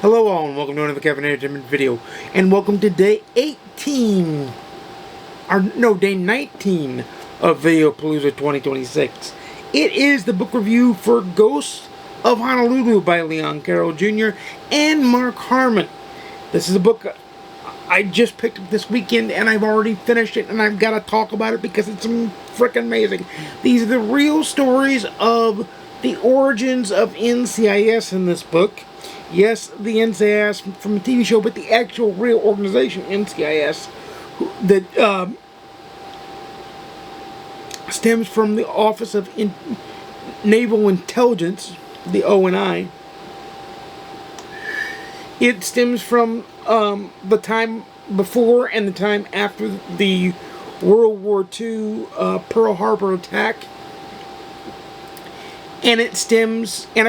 Hello all and welcome to another Kevin Entertainment video, and welcome to day 18, day 19 of Video Palooza 2026. It is the book review for Ghosts of Honolulu by Leon Carroll Jr. and Mark Harmon. This is a book I just picked up this weekend and I've already finished it, and I've got to talk about it because it's freaking amazing. These are the real stories of the origins of NCIS in this book. Yes, the NCIS from the TV show, but the actual real organization, NCIS, that stems from the Office of Naval Intelligence, the ONI. It stems from the time before and the time after the World War II Pearl Harbor attack. And it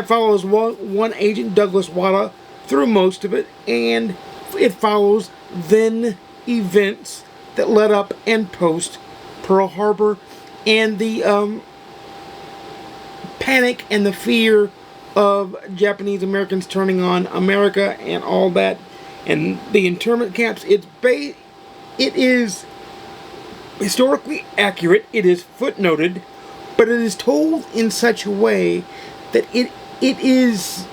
follows one agent, Douglas Wada, through most of it, and it follows then events that led up and post Pearl Harbor, and the panic and the fear of Japanese Americans turning on America and all that, and the internment camps. It is historically accurate. It is footnoted. But it is told in such a way that it is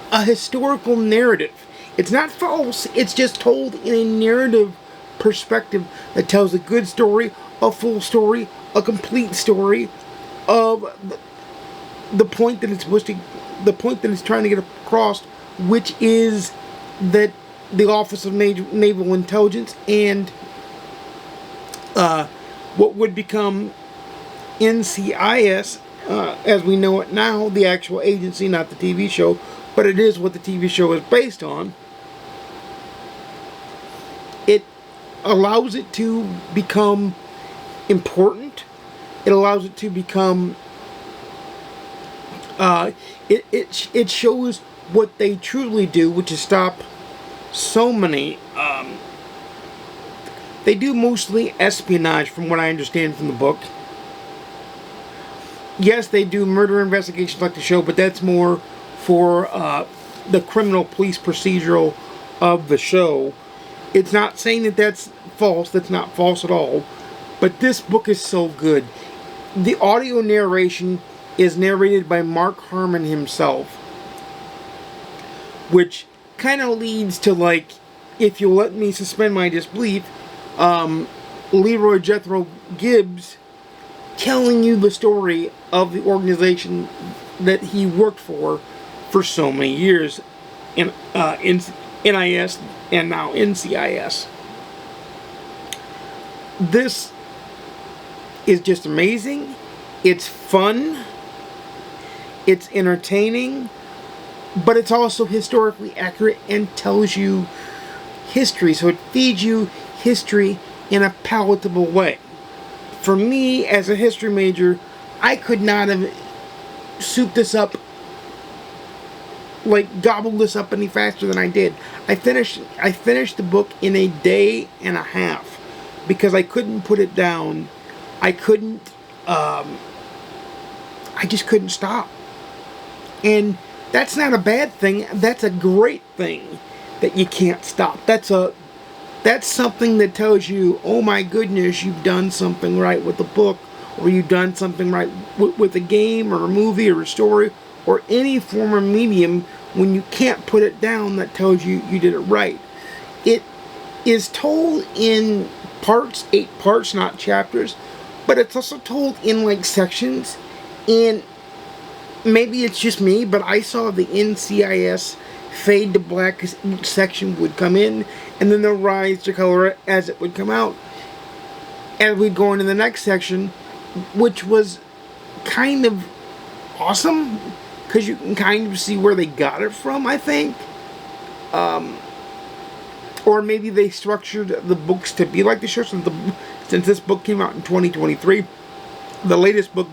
a historical narrative. It's not false, it's just told in a narrative perspective that tells a good story, a full story, a complete story of the point that it's trying to get across, which is that the Office of Naval Intelligence and what would become NCIS, as we know it now, the actual agency, not the TV show, but it is what the TV show is based on. It allows it to become important. It allows it to become, it shows what they truly do, which is stop so many, they do mostly espionage from what I understand from the book. Yes, they do murder investigations like the show, but that's more for the criminal police procedural of the show. It's not saying that that's false. That's not false at all. But this book is so good. The audio narration is narrated by Mark Harmon himself, which kind of leads to, like, if you'll let me suspend my disbelief, Leroy Jethro Gibbs telling you the story of the organization that he worked for so many years in NIS and now NCIS. This is just amazing. It's fun. It's entertaining. But it's also historically accurate and tells you history. So it feeds you history in a palatable way. For me, as a history major, I could not have souped this up, like gobbled this up any faster than I did. I finished the book in a day and a half because I couldn't put it down. I just couldn't stop. And that's not a bad thing. That's a great thing that you can't stop. That's something that tells you, oh my goodness, you've done something right with the book, or you've done something right with a game or a movie or a story or any form of medium. When you can't put it down, that tells you you did it right. It is told in parts, 8 parts, not chapters, but it's also told in like sections. And maybe it's just me, but I saw the NCIS fade to black as each section would come in, and then they'll rise to color as it would come out. And we'd go into the next section, which was kind of awesome, because you can kind of see where they got it from, I think. Or maybe they structured the books to be like the show, since this book came out in 2023. The latest book,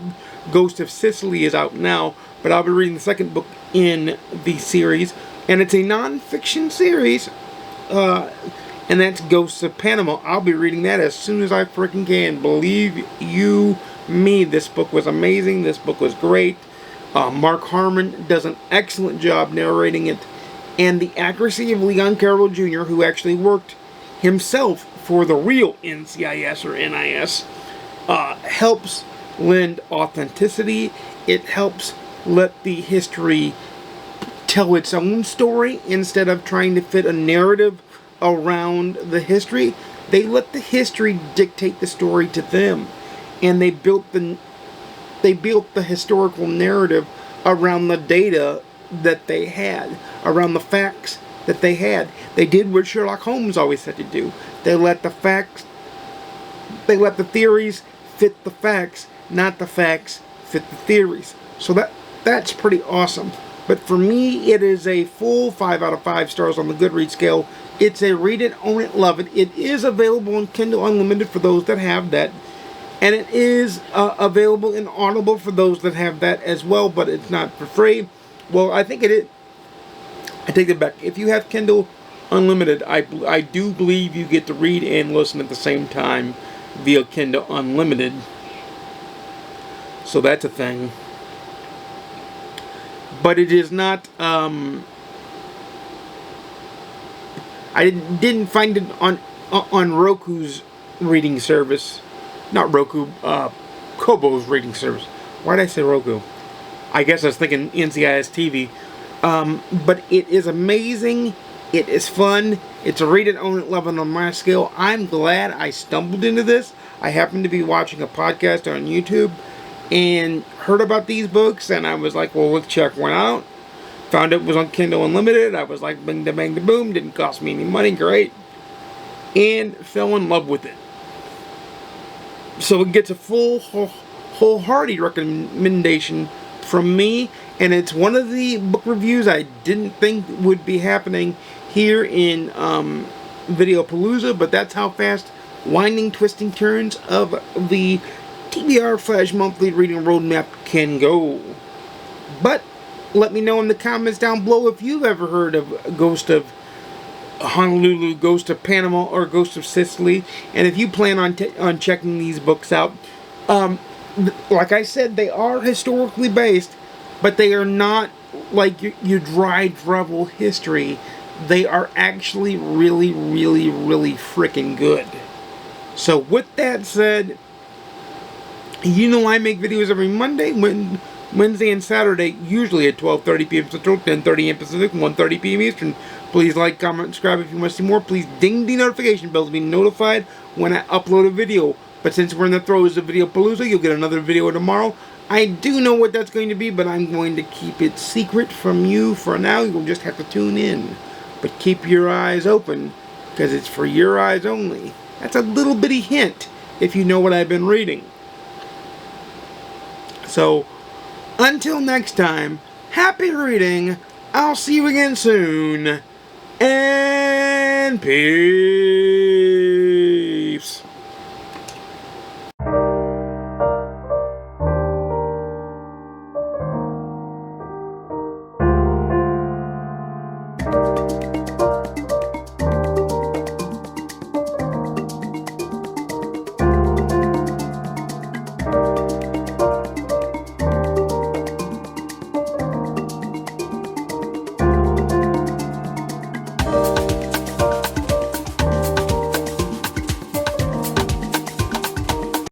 Ghosts of Sicily, is out now, but I'll be reading the second book in the series. And it's a non-fiction series, and that's Ghosts of Panama. I'll be reading that as soon as I freaking can. Believe you me, this book was amazing. This book was great. Mark Harmon does an excellent job narrating it, And the accuracy of Leon Carroll Jr., who actually worked himself for the real NCIS or NIS, helps lend authenticity. It helps let the history tell its own story instead of trying to fit a narrative around the history. They let the history dictate the story to them, and they built the historical narrative around the data that they had, around the facts that they had. They did what Sherlock Holmes always had to do. They let the theories fit the facts, not the facts fit the theories. So that's pretty awesome. But for me, it is a full 5 out of 5 stars on the GoodReads scale. It's a read it, own it, love it. It is available on Kindle Unlimited for those that have that. And it is available in Audible for those that have that as well, but it's not for free. Well, I think it is. I take it back. If you have Kindle Unlimited, I do believe you get to read and listen at the same time via Kindle Unlimited. So that's a thing. But it is not, I didn't find it on Roku's reading service. Not Roku, Kobo's reading service. Why did I say Roku? I guess I was thinking NCIS TV. But it is amazing. It is fun. It's a read it, own it, love it on my scale. I'm glad I stumbled into this. I happened to be watching a podcast on YouTube and heard about these books, and I was like, well, let's check one out. Found it was on Kindle Unlimited. I was like, bing, da, bang, da, boom. Didn't cost me any money. Great. And fell in love with it. So it gets a full, wholehearted recommendation from me. And it's one of the book reviews I didn't think would be happening here in Video Palooza. But that's how fast winding, twisting turns of the TBR Flash Monthly Reading Roadmap can go. But let me know in the comments down below if you've ever heard of Ghost of Honolulu, Ghost of Panama, or Ghost of Sicily, and if you plan on checking these books out. Like I said, they are historically based, but they are not like your dry travel history. They are actually really, really, really freaking good. So with that said, you know I make videos every Monday, Wednesday, and Saturday, usually at 12:30 p.m. Central, 10:30 a.m. Pacific, 1:30 p.m. Eastern. Please like, comment, subscribe if you want to see more. Please ding the notification bell to be notified when I upload a video. But since we're in the throes of Video Palooza, you'll get another video tomorrow. I do know what that's going to be, but I'm going to keep it secret from you for now. You'll just have to tune in. But keep your eyes open, because it's for your eyes only. That's a little bitty hint if you know what I've been reading. So, until next time, happy reading. I'll see you again soon. And peace.